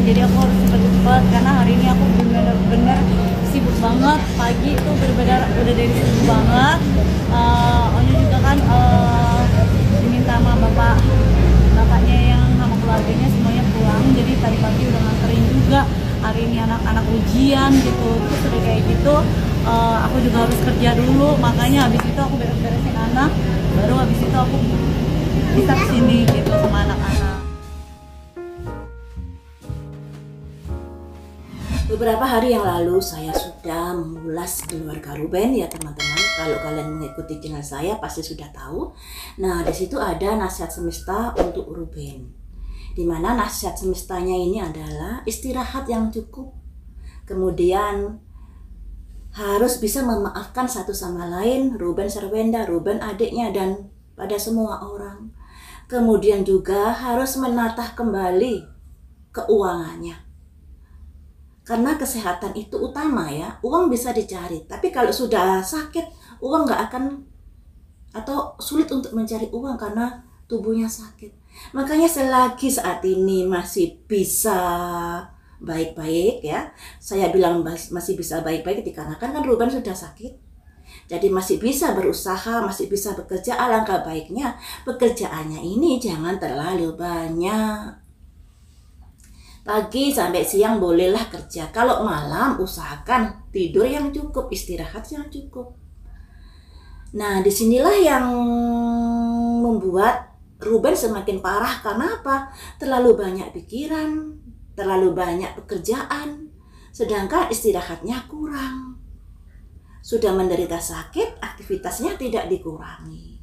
jadi aku harus cepet-cepet karena hari ini aku bener-bener sibuk banget. Pagi itu bener-bener udah dari sibuk banget. Onyo juga kan diminta sama bapaknya yang sama keluarganya semuanya pulang, jadi tadi pagi udah nganterin juga. Hari ini anak-anak ujian gitu, terus udah kayak gitu aku juga harus kerja dulu, makanya habis itu aku beres-beresin anak, baru habis itu aku bisa kesini gitu sama anak-anak. Beberapa hari yang lalu saya sudah mengulas keluarga Ruben ya teman-teman. Kalau kalian mengikuti channel saya pasti sudah tahu. Nah, di situ ada nasihat semesta untuk Ruben. Dimana nasihat semestanya ini adalah istirahat yang cukup. Kemudian harus bisa memaafkan satu sama lain, Ruben Serwenda, Ruben adiknya, dan pada semua orang. Kemudian juga harus menatah kembali keuangannya. Karena kesehatan itu utama ya, uang bisa dicari, tapi kalau sudah sakit, uang nggak akan, atau sulit untuk mencari uang karena tubuhnya sakit. Makanya selagi saat ini masih bisa baik-baik ya, saya bilang masih bisa baik-baik dikarenakan kan Ruben sudah sakit. Jadi masih bisa berusaha, masih bisa bekerja, alangkah baiknya pekerjaannya ini jangan terlalu banyak. Pagi sampai siang bolehlah kerja. Kalau malam usahakan tidur yang cukup, istirahat yang cukup. Nah, disinilah yang membuat Ruben semakin parah. Karena apa? Terlalu banyak pikiran, terlalu banyak pekerjaan, sedangkan istirahatnya kurang. Sudah menderita sakit, aktivitasnya tidak dikurangi.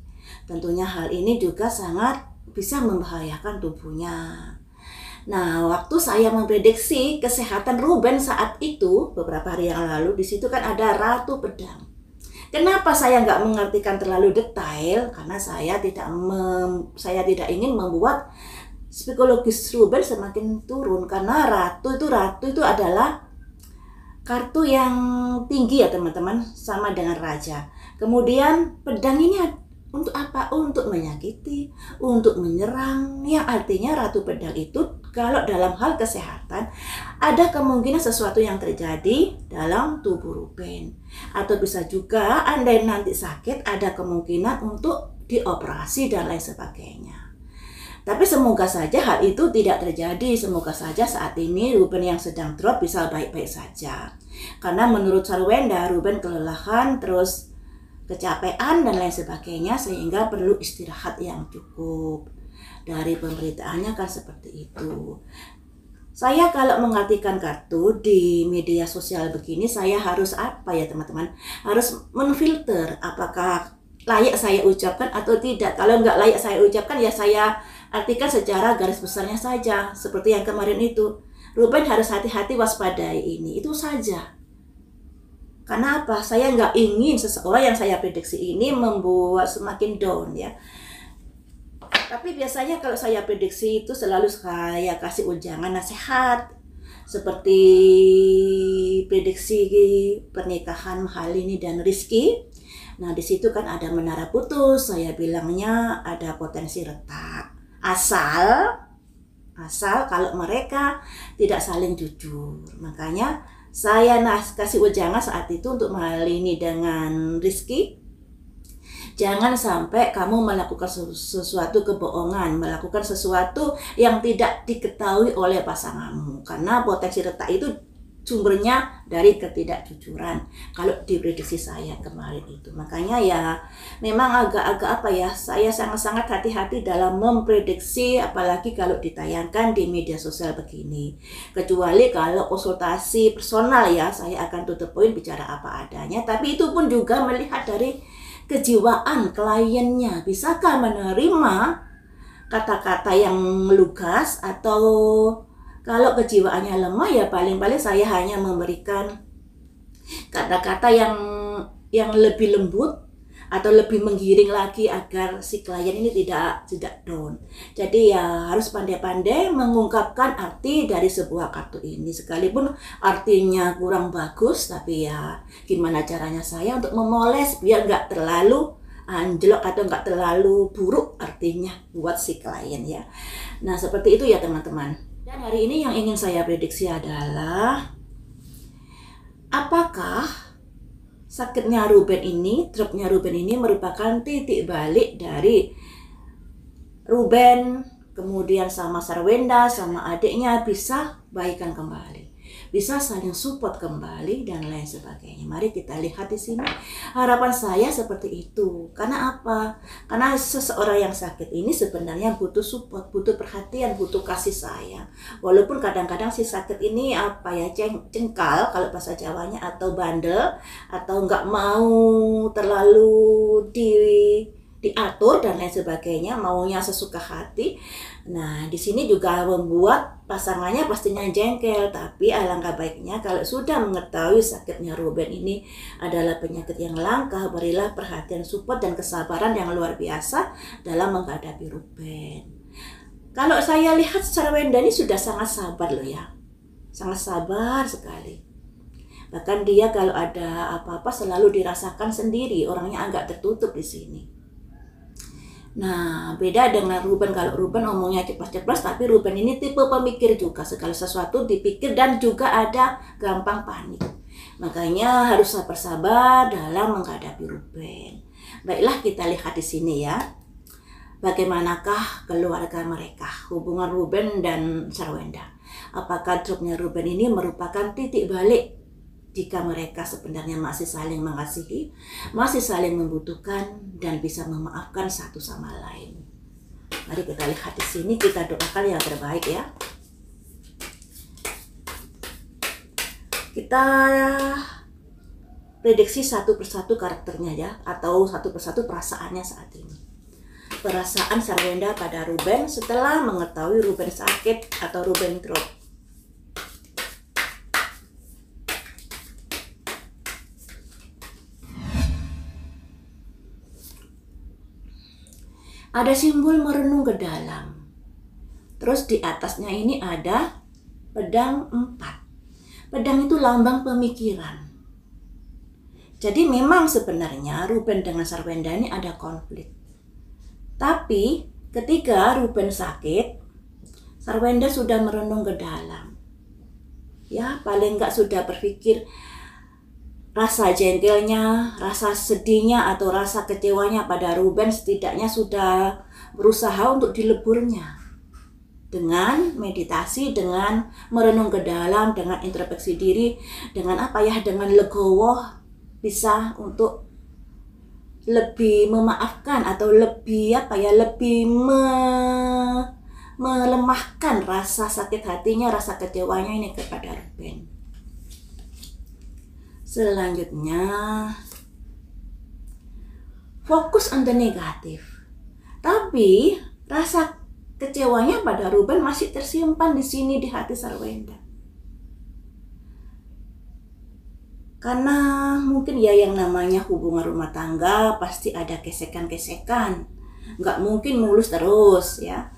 Tentunya hal ini juga sangat bisa membahayakan tubuhnya. Nah, waktu saya memprediksi kesehatan Ruben saat itu, beberapa hari yang lalu, di situ kan ada Ratu Pedang. Kenapa saya nggak mengartikan terlalu detail? Karena saya tidak ingin membuat psikologis Ruben semakin turun. Karena ratu itu adalah kartu yang tinggi ya teman-teman, sama dengan raja. Kemudian pedang ini untuk apa? Untuk menyakiti, untuk menyerang, yang artinya Ratu Pedang itu kalau dalam hal kesehatan ada kemungkinan sesuatu yang terjadi dalam tubuh Ruben. Atau bisa juga andai nanti sakit ada kemungkinan untuk dioperasi dan lain sebagainya. Tapi semoga saja hal itu tidak terjadi. Semoga saja saat ini Ruben yang sedang drop bisa baik-baik saja. Karena menurut Serwenda, Ruben kelelahan, terus kecapean dan lain sebagainya, sehingga perlu istirahat yang cukup. Dari pemberitaannya kan seperti itu. Saya kalau mengartikan kartu di media sosial begini, saya harus apa ya teman-teman? Harus menfilter apakah layak saya ucapkan atau tidak. Kalau nggak layak saya ucapkan ya saya artikan secara garis besarnya saja. Seperti yang kemarin itu, Ruben harus hati-hati waspadai ini, itu saja. Karena apa? Saya nggak ingin seseorang yang saya prediksi ini membuat semakin down ya. Tapi biasanya kalau saya prediksi itu selalu saya kasih ujangan nasihat. Seperti prediksi pernikahan Mahalini dan Rizky. Nah, di situ kan ada menara putus, saya bilangnya ada potensi retak. Asal kalau mereka tidak saling jujur. Makanya saya kasih ujangan saat itu untuk Mahalini dengan Rizky. Jangan sampai kamu melakukan sesuatu kebohongan, melakukan sesuatu yang tidak diketahui oleh pasanganmu. Karena potensi retak itu sumbernya dari ketidakjujuran. Kalau diprediksi saya kemarin itu. Makanya ya memang agak-agak apa ya, saya sangat-sangat hati-hati dalam memprediksi, apalagi kalau ditayangkan di media sosial begini. Kecuali kalau konsultasi personal ya, saya akan tutup poin bicara apa adanya. Tapi itu pun juga melihat dari kejiwaan kliennya, bisakah menerima kata-kata yang lugas, atau kalau kejiwaannya lemah ya paling-paling saya hanya memberikan kata-kata yang lebih lembut atau lebih menggiring lagi agar si klien ini tidak down. Jadi ya harus pandai-pandai mengungkapkan arti dari sebuah kartu ini. Sekalipun artinya kurang bagus, tapi ya gimana caranya saya untuk memoles biar nggak terlalu anjlok atau nggak terlalu buruk artinya buat si klien ya. Nah seperti itu ya teman-teman. Dan hari ini yang ingin saya prediksi adalah apakah sakitnya Ruben ini, dropnya Ruben ini merupakan titik balik dari Ruben kemudian sama Sarwenda sama adiknya bisa baikan kembali, bisa saling support kembali dan lain sebagainya. Mari kita lihat di sini. Harapan saya seperti itu. Karena apa? Karena seseorang yang sakit ini sebenarnya butuh support, butuh perhatian, butuh kasih sayang. Walaupun kadang-kadang si sakit ini cengkal kalau bahasa Jawanya, atau bandel, atau nggak mau terlalu diatur dan lain sebagainya, maunya sesuka hati. Nah, di sini juga membuat pasangannya pastinya jengkel. Tapi alangkah baiknya kalau sudah mengetahui sakitnya Ruben ini adalah penyakit yang langka, berilah perhatian, support, dan kesabaran yang luar biasa dalam menghadapi Ruben. Kalau saya lihat Sarwenda ini sudah sangat sabar loh ya, sangat sabar sekali. Bahkan dia kalau ada apa-apa selalu dirasakan sendiri, orangnya agak tertutup di sini. Nah, beda dengan Ruben. Kalau Ruben omongnya ceplas-ceplas, tapi Ruben ini tipe pemikir juga. Segala sesuatu dipikir dan juga ada gampang panik. Makanya harus sabar-sabar dalam menghadapi Ruben. Baiklah, kita lihat di sini ya. Bagaimanakah keluarga mereka, hubungan Ruben dan Sarwenda. Apakah dropnya Ruben ini merupakan titik balik jika mereka sebenarnya masih saling mengasihi, masih saling membutuhkan, dan bisa memaafkan satu sama lain. Mari kita lihat di sini, kita doakan yang terbaik ya. Kita prediksi satu persatu karakternya ya, atau satu persatu perasaannya saat ini. Perasaan Sarwenda pada Ruben setelah mengetahui Ruben sakit atau Ruben drop. Ada simbol merenung ke dalam. Terus di atasnya ini ada pedang 4. Pedang itu lambang pemikiran. Jadi memang sebenarnya Ruben dengan Sarwenda ini ada konflik. Tapi ketika Ruben sakit, Sarwenda sudah merenung ke dalam. Ya, paling enggak sudah berpikir rasa jengkelnya, rasa sedihnya, atau rasa kecewanya pada Ruben setidaknya sudah berusaha untuk dileburnya. Dengan meditasi, dengan merenung ke dalam, dengan introspeksi diri, dengan dengan legowo, bisa untuk lebih memaafkan atau lebih melemahkan rasa sakit hatinya, rasa kecewanya ini kepada Ruben. Selanjutnya, fokus on the negatif. Tapi rasa kecewanya pada Ruben masih tersimpan di sini di hati Sarwenda. Karena mungkin ya yang namanya hubungan rumah tangga pasti ada gesekan-gesekan. Nggak mungkin mulus terus ya.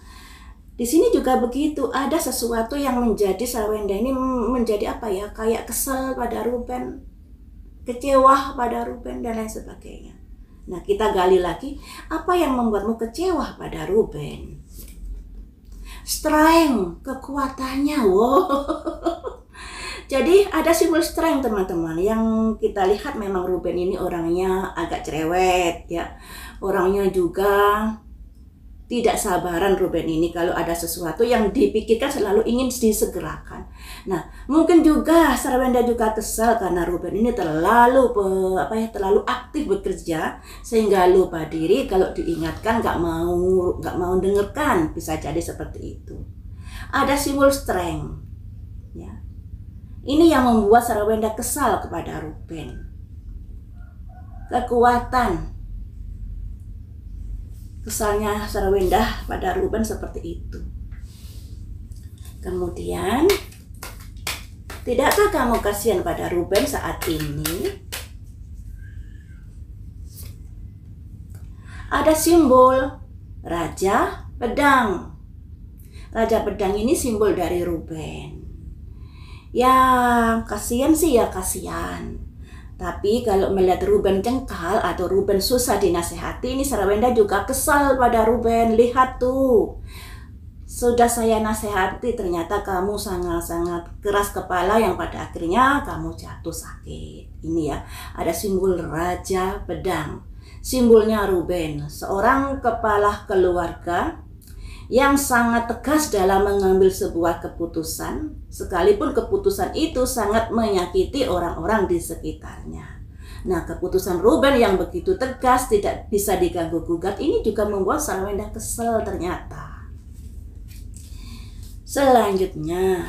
Di sini juga begitu, ada sesuatu yang menjadi Sarwenda ini menjadi kayak kesel pada Ruben, kecewa pada Ruben, dan lain sebagainya. Nah, kita gali lagi, apa yang membuatmu kecewa pada Ruben? Strength, kekuatannya. Wow. Jadi ada simbol strength teman-teman. Yang kita lihat memang Ruben ini orangnya agak cerewet ya. Orangnya juga tidak sabaran Ruben ini, kalau ada sesuatu yang dipikirkan selalu ingin disegerakan. Nah, mungkin juga Sarwenda juga kesal karena Ruben ini terlalu aktif bekerja sehingga lupa diri, kalau diingatkan nggak mau dengarkan, bisa jadi seperti itu. Ada simbol strength. Ya. Ini yang membuat Sarwenda kesal kepada Ruben. Kekuatan. Kesalnya Sarwenda pada Ruben seperti itu. Kemudian, tidakkah kamu kasihan pada Ruben saat ini? Ada simbol Raja Pedang. Raja Pedang ini simbol dari Ruben. Ya, kasihan sih ya kasihan. Tapi kalau melihat Ruben jengkal atau Ruben susah dinasehati, ini Sarwenda juga kesal pada Ruben. Lihat tuh, Sudah saya nasihati, ternyata kamu sangat-sangat keras kepala yang pada akhirnya kamu jatuh sakit. Ini ya, ada simbol Raja Pedang. Simbolnya Ruben, seorang kepala keluarga yang sangat tegas dalam mengambil sebuah keputusan, sekalipun keputusan itu sangat menyakiti orang-orang di sekitarnya. Nah, keputusan Ruben yang begitu tegas, tidak bisa diganggu-gugat, ini juga membuat Sarwenda kesel ternyata. Selanjutnya,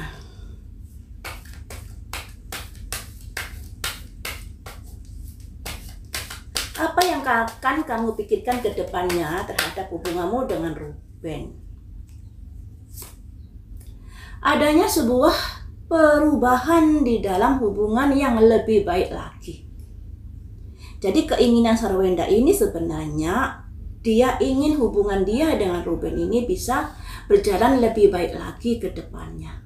apa yang akan kamu pikirkan ke depannya terhadap hubunganmu dengan Ruben? Adanya sebuah perubahan di dalam hubungan yang lebih baik lagi. Jadi keinginan Sarwenda ini sebenarnya dia ingin hubungan dia dengan Ruben ini bisa berjalan lebih baik lagi ke depannya.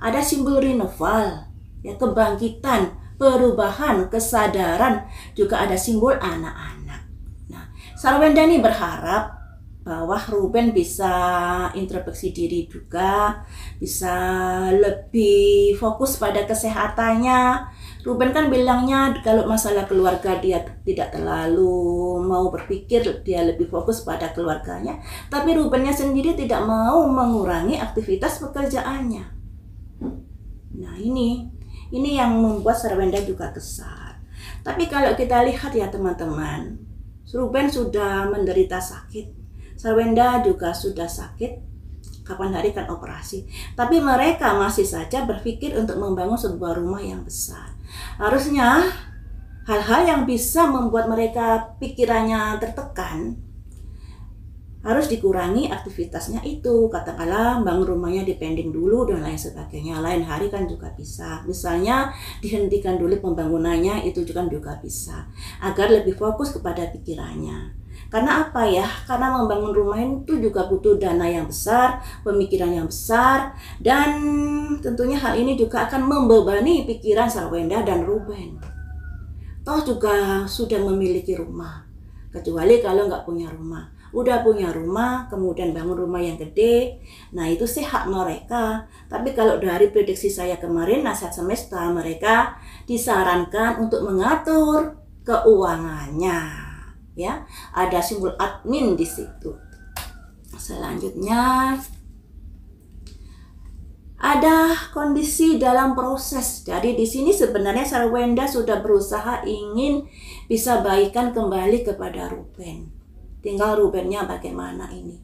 Ada simbol renewal, ya, kebangkitan, perubahan, kesadaran, juga ada simbol anak-anak. Nah, Sarwenda ini berharap bahwa Ruben bisa introspeksi diri juga, bisa lebih fokus pada kesehatannya. Ruben kan bilangnya kalau masalah keluarga dia tidak terlalu mau berpikir, dia lebih fokus pada keluarganya. Tapi Rubennya sendiri tidak mau mengurangi aktivitas pekerjaannya. Nah ini yang membuat Sarwenda juga kesal. Tapi kalau kita lihat ya teman-teman, Ruben sudah menderita sakit, Sarwenda juga sudah sakit. Kapan hari kan operasi. Tapi mereka masih saja berpikir untuk membangun sebuah rumah yang besar. Harusnya hal-hal yang bisa membuat mereka pikirannya tertekan harus dikurangi aktivitasnya itu. Katakanlah bangun rumahnya dipending dulu dan lain sebagainya. Lain hari kan juga bisa. Misalnya dihentikan dulu pembangunannya, itu juga bisa. Agar lebih fokus kepada pikirannya. Karena apa ya? Karena membangun rumah itu juga butuh dana yang besar, pemikiran yang besar, dan tentunya hal ini juga akan membebani pikiran Sarwenda dan Ruben. Toh juga sudah memiliki rumah, kecuali kalau nggak punya rumah. Udah punya rumah, kemudian bangun rumah yang gede, nah itu sih hak mereka. Tapi kalau dari prediksi saya kemarin, nasihat semesta, mereka disarankan untuk mengatur keuangannya. Ya, ada simbol admin di situ. Selanjutnya ada kondisi dalam proses. Jadi di sini sebenarnya Sarwenda sudah berusaha ingin bisa baikan kembali kepada Ruben. Tinggal Rubennya bagaimana ini.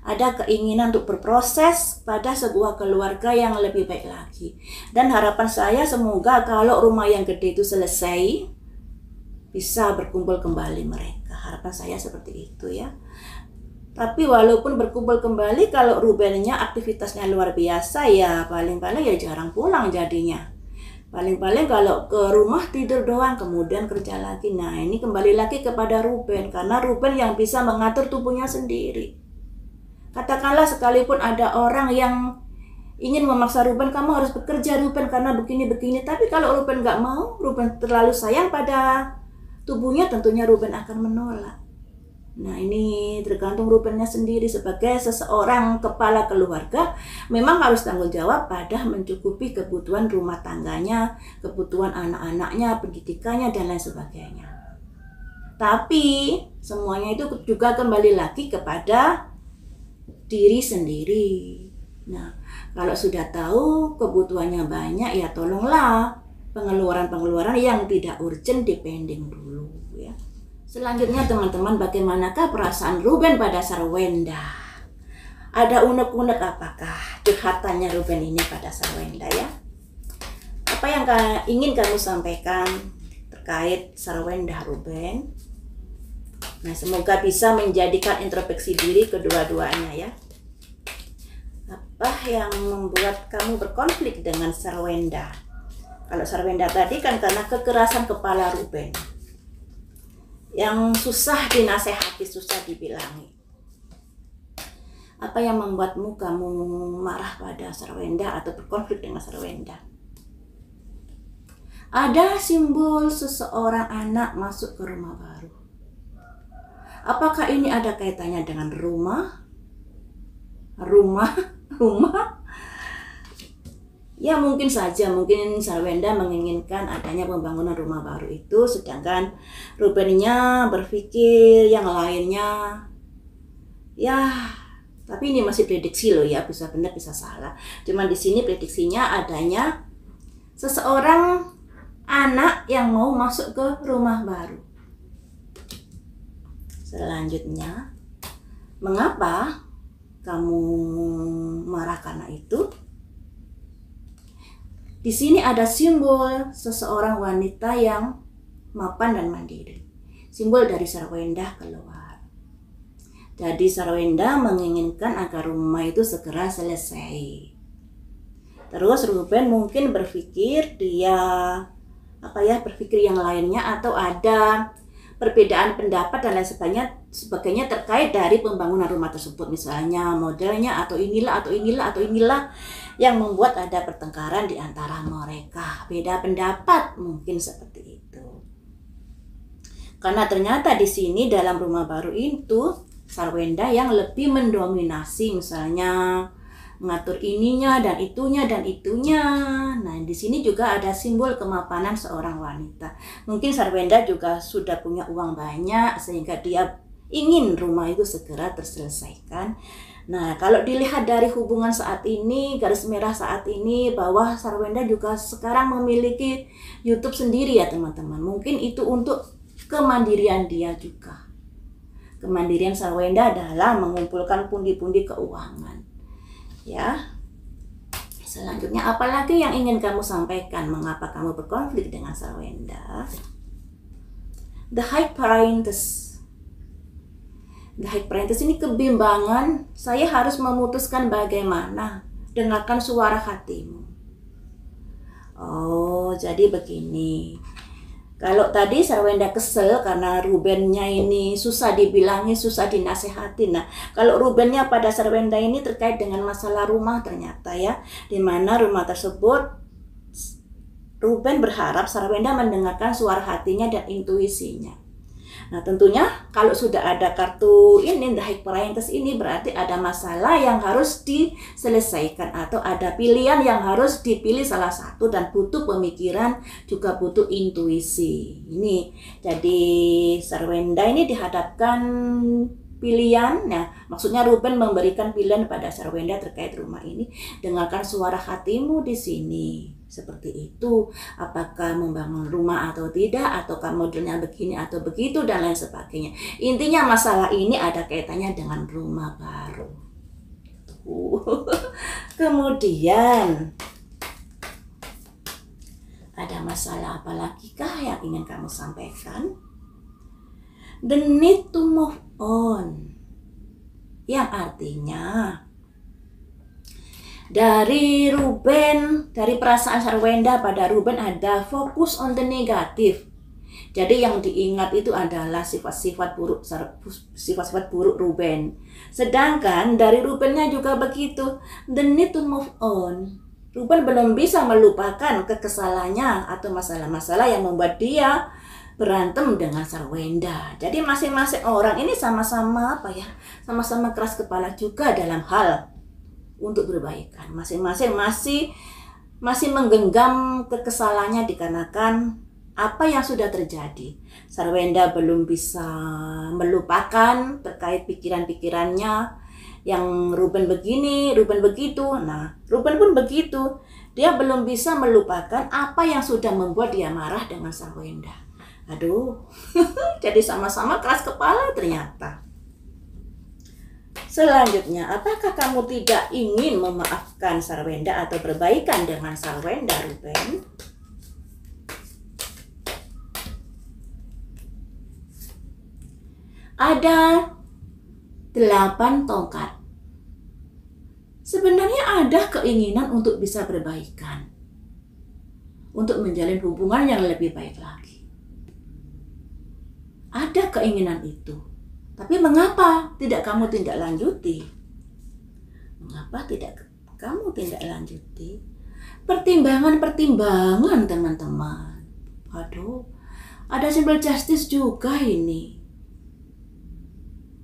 Ada keinginan untuk berproses pada sebuah keluarga yang lebih baik lagi. Dan harapan saya semoga kalau rumah yang gede itu selesai, bisa berkumpul kembali mereka. Harapan saya seperti itu ya. Tapi walaupun berkumpul kembali, kalau Rubennya aktivitasnya luar biasa ya paling-paling ya jarang pulang jadinya. Paling-paling kalau ke rumah tidur doang, kemudian kerja lagi. Nah ini kembali lagi kepada Ruben, karena Ruben yang bisa mengatur tubuhnya sendiri. Katakanlah sekalipun ada orang yang ingin memaksa Ruben, kamu harus bekerja Ruben karena begini-begini. Tapi kalau Ruben nggak mau, Ruben terlalu sayang pada tubuhnya, tentunya Ruben akan menolak. Nah ini tergantung Rubennya sendiri. Sebagai seseorang kepala keluarga, memang harus tanggung jawab pada mencukupi kebutuhan rumah tangganya, kebutuhan anak-anaknya, pendidikannya, dan lain sebagainya. Tapi semuanya itu juga kembali lagi kepada diri sendiri. Nah kalau sudah tahu kebutuhannya banyak, ya tolonglah pengeluaran-pengeluaran yang tidak urgent dipending dulu ya. Selanjutnya teman-teman, bagaimanakah perasaan Ruben pada Sarwenda? Ada unek-unek apakah curhatannya Ruben ini pada Sarwenda ya? Apa yang ingin kamu sampaikan terkait Sarwenda Ruben? Nah semoga bisa menjadikan introspeksi diri kedua-duanya ya. Apa yang membuat kamu berkonflik dengan Sarwenda? Kalau Sarwenda tadi kan karena kekerasan kepala Ruben, yang susah dinasehati, susah dibilangi. Apa yang membuatmu kamu marah pada Sarwenda atau berkonflik dengan Sarwenda? Ada simbol seseorang anak masuk ke rumah baru. Apakah ini ada kaitannya dengan rumah? rumah rumah. Ya mungkin saja, mungkin Sarwenda menginginkan adanya pembangunan rumah baru itu, sedangkan Rubennya berpikir yang lainnya. Ya, tapi ini masih prediksi loh ya, bisa benar bisa salah. Cuman di sini prediksinya adanya seseorang anak yang mau masuk ke rumah baru. Selanjutnya, mengapa kamu marah karena itu? Di sini ada simbol seseorang wanita yang mapan dan mandiri. Simbol dari Sarwenda keluar. Jadi Sarwenda menginginkan agar rumah itu segera selesai. Terus Ruben mungkin berpikir berpikir yang lainnya, atau ada perbedaan pendapat dan lain sebagainya terkait dari pembangunan rumah tersebut, misalnya modelnya atau inilah yang membuat ada pertengkaran di antara mereka. Beda pendapat mungkin seperti itu. Karena ternyata di sini dalam rumah baru itu Sarwenda yang lebih mendominasi, misalnya mengatur ininya dan itunya. Nah, di sini juga ada simbol kemapanan seorang wanita. Mungkin Sarwenda juga sudah punya uang banyak sehingga dia ingin rumah itu segera terselesaikan. Nah, kalau dilihat dari hubungan saat ini, garis merah saat ini, bahwa Sarwenda juga sekarang memiliki YouTube sendiri ya teman-teman. Mungkin itu untuk kemandirian dia juga. Kemandirian Sarwenda adalah mengumpulkan pundi-pundi keuangan. Ya. Selanjutnya, apalagi yang ingin kamu sampaikan? Mengapa kamu berkonflik dengan Sarwenda? The High Priestess. The High Priestess ini kebimbangan. Saya harus memutuskan bagaimana. Dengarkan suara hatimu. Oh, jadi begini. Kalau tadi Sarwenda kesel karena Rubennya ini susah dibilangin, susah dinasehatin. Nah, kalau Rubennya pada Sarwenda ini terkait dengan masalah rumah ternyata ya, di mana rumah tersebut Ruben berharap Sarwenda mendengarkan suara hatinya dan intuisinya. Nah, tentunya kalau sudah ada kartu ini, The High Priestess ini, berarti ada masalah yang harus diselesaikan atau ada pilihan yang harus dipilih salah satu, dan butuh pemikiran, juga butuh intuisi. Ini jadi Sarwenda ini dihadapkan pilihan. Nah, maksudnya Ruben memberikan pilihan pada Sarwenda terkait rumah ini. Dengarkan suara hatimu di sini. Seperti itu, apakah membangun rumah atau tidak, ataukah modelnya begini atau begitu, dan lain sebagainya. Intinya masalah ini ada kaitannya dengan rumah baru. Kemudian ada masalah apa lagi kah yang ingin kamu sampaikan? The need to move on, yang artinya dari Ruben, dari perasaan Sarwenda pada Ruben ada fokus on the negatif. Jadi yang diingat itu adalah sifat-sifat buruk Ruben. Sedangkan dari Rubennya juga begitu, the need to move on. Ruben belum bisa melupakan kekesalannya atau masalah-masalah yang membuat dia berantem dengan Sarwenda. Jadi masing-masing orang ini sama-sama sama-sama keras kepala juga dalam hal untuk berbaikan. Masing-masing masih menggenggam kekesalannya dikarenakan apa yang sudah terjadi. Sarwenda belum bisa melupakan terkait pikiran-pikirannya yang Ruben begini, Ruben begitu. Nah, Ruben pun begitu. Dia belum bisa melupakan apa yang sudah membuat dia marah dengan Sarwenda. Aduh, jadi sama-sama keras kepala ternyata. Selanjutnya, apakah kamu tidak ingin memaafkan Sarwenda atau berbaikan dengan Sarwenda, Ruben? Ada 8 tongkat. Sebenarnya ada keinginan untuk bisa berbaikan, untuk menjalin hubungan yang lebih baik lagi. Ada keinginan itu. Tapi mengapa tidak kamu tindak lanjuti? Mengapa tidak kamu tindak lanjuti? Pertimbangan teman-teman. Aduh, ada simbol justice juga ini.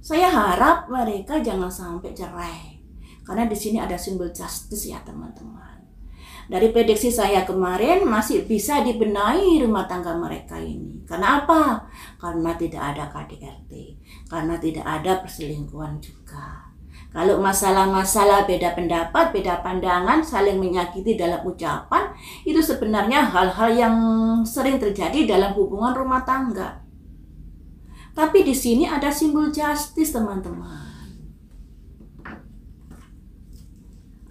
Saya harap mereka jangan sampai cerai. Karena di sini ada simbol justice ya teman-teman. Dari prediksi saya kemarin masih bisa dibenahi rumah tangga mereka ini. Karena apa? Karena tidak ada KDRT. Karena tidak ada perselingkuhan juga. Kalau masalah-masalah beda pendapat, beda pandangan, saling menyakiti dalam ucapan, itu sebenarnya hal-hal yang sering terjadi dalam hubungan rumah tangga. Tapi di sini ada simbol justice teman-teman.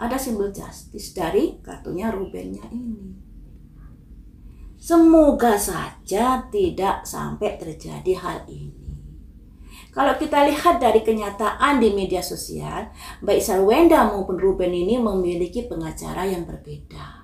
Ada simbol justice dari kartunya Rubennya ini. Semoga saja tidak sampai terjadi hal ini. Kalau kita lihat dari kenyataan di media sosial, baik Sarwenda maupun Ruben ini memiliki pengacara yang berbeda.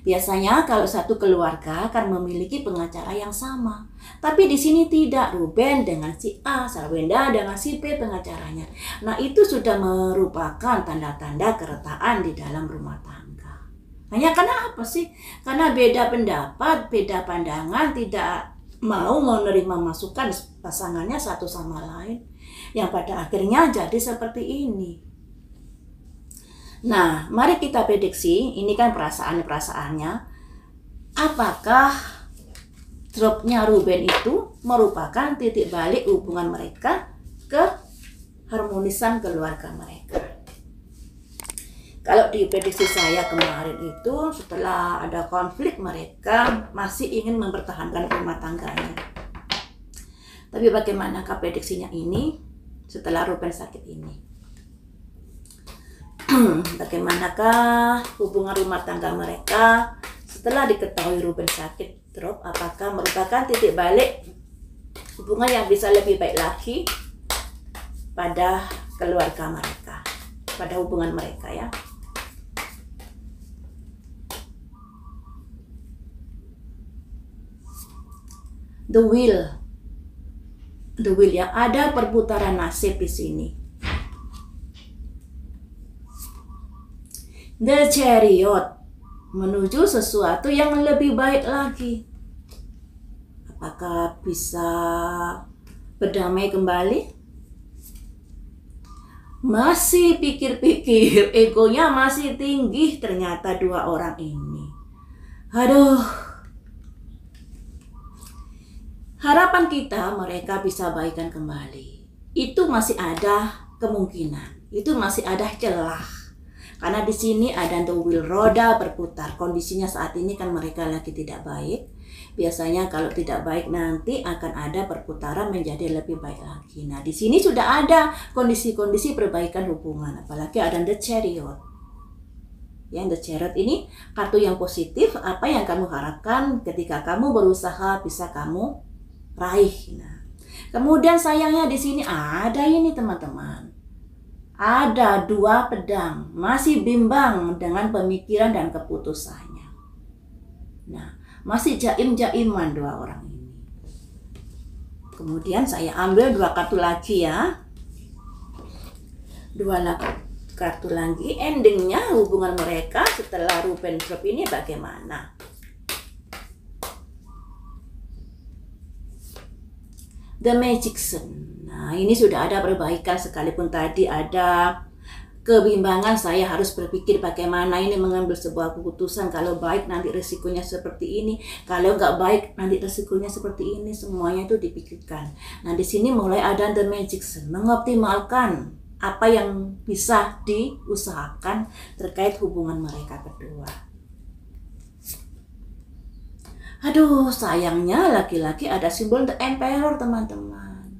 Biasanya kalau satu keluarga akan memiliki pengacara yang sama. Tapi di sini tidak, Ruben dengan si A, Sarwenda dengan si B pengacaranya. Nah, itu sudah merupakan tanda-tanda keretaan di dalam rumah tangga. Hanya karena apa sih? Karena beda pendapat, beda pandangan, tidak mau menerima masukan pasangannya satu sama lain. Yang pada akhirnya jadi seperti ini. Nah, mari kita prediksi, ini kan perasaannya. Apakah dropnya Ruben itu merupakan titik balik hubungan mereka ke harmonisan keluarga mereka? Kalau di prediksi saya kemarin itu, setelah ada konflik mereka masih ingin mempertahankan rumah tangganya. Tapi bagaimanakah prediksinya ini setelah Ruben sakit ini? Bagaimanakah hubungan rumah tangga mereka setelah diketahui Ruben sakit drop? Apakah merupakan titik balik hubungan yang bisa lebih baik lagi pada keluarga mereka, pada hubungan mereka ya? The Wheel ya, ada perputaran nasib di sini. The Chariot menuju sesuatu yang lebih baik lagi. Apakah bisa berdamai kembali? Masih pikir-pikir, egonya masih tinggi ternyata dua orang ini. Aduh. Harapan kita mereka bisa baikan kembali. Itu masih ada kemungkinan. Itu masih ada celah. Karena di sini ada the wheel, roda berputar. Kondisinya saat ini kan mereka lagi tidak baik. Biasanya kalau tidak baik nanti akan ada perputaran menjadi lebih baik lagi. Nah, di sini sudah ada kondisi-kondisi perbaikan hubungan. Apalagi ada the Chariot. Yang the Chariot ini kartu yang positif. Apa yang kamu harapkan ketika kamu berusaha bisa kamu raih. Nah, kemudian sayangnya di sini ada ini teman-teman. Ada dua pedang, masih bimbang dengan pemikiran dan keputusannya. Nah, masih jaim-jaiman dua orang ini. Kemudian saya ambil dua kartu lagi ya. Kartu lagi, endingnya hubungan mereka setelah Ruben drop ini bagaimana? The Magician. Nah, ini sudah ada perbaikan sekalipun tadi ada kebimbangan. Saya harus berpikir bagaimana ini mengambil sebuah keputusan. Kalau baik nanti resikonya seperti ini. Kalau nggak baik nanti resikonya seperti ini. Semuanya itu dipikirkan. Nah, di sini mulai ada The Magician. Mengoptimalkan apa yang bisa diusahakan terkait hubungan mereka berdua. Aduh, sayangnya lagi-lagi ada simbol The Emperor, teman-teman.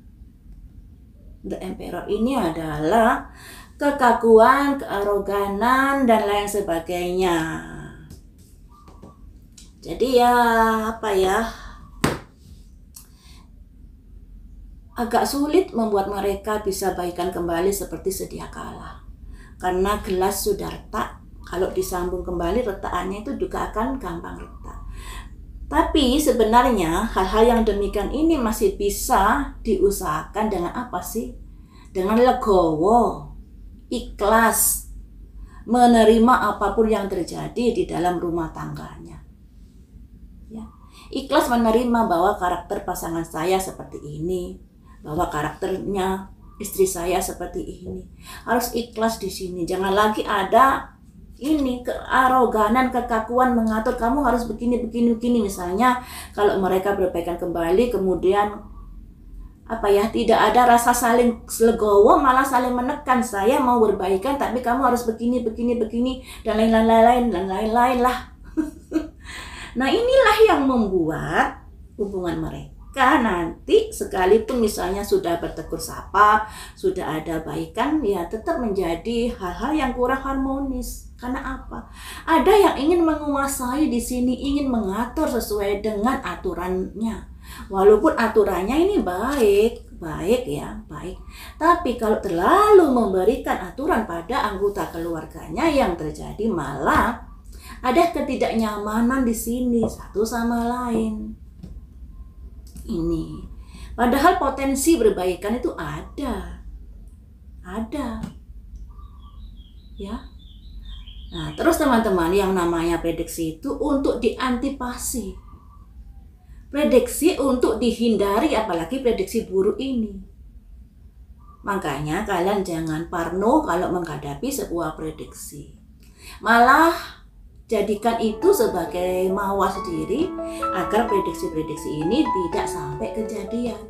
The Emperor ini adalah kekakuan, kearoganan, dan lain sebagainya. Jadi ya, agak sulit membuat mereka bisa baikan kembali seperti sedia kala. Karena gelas sudah retak, kalau disambung kembali retakannya itu juga akan gampang retak. Tapi sebenarnya hal-hal yang demikian ini masih bisa diusahakan dengan apa sih? Dengan legowo, ikhlas, menerima apapun yang terjadi di dalam rumah tangganya. Ya. Ikhlas menerima bahwa karakter pasangan saya seperti ini, bahwa karakternya istri saya seperti ini. Harus ikhlas di sini. Jangan lagi ada ini kearoganan, kekakuan mengatur kamu harus begini. Misalnya kalau mereka berbaikan kembali, kemudian tidak ada rasa saling legowo, malah saling menekan. Saya mau berbaikan tapi kamu harus begini dan lain-lain lah. Nah, inilah yang membuat hubungan mereka nanti sekalipun misalnya sudah bertegur sapa, sudah ada baikan, ya tetap menjadi hal-hal yang kurang harmonis. Karena apa? Ada yang ingin menguasai di sini, ingin mengatur sesuai dengan aturannya. Walaupun aturannya ini baik. Tapi kalau terlalu memberikan aturan pada anggota keluarganya, yang terjadi malah ada ketidaknyamanan di sini satu sama lain. Ini padahal potensi berbaikan itu ada ya. Nah, terus teman-teman, yang namanya prediksi itu untuk diantisipasi, prediksi untuk dihindari, apalagi prediksi buruk ini. Makanya kalian jangan parno kalau menghadapi sebuah prediksi, malah jadikan itu sebagai mawas diri agar prediksi-prediksi ini tidak sampai kejadian.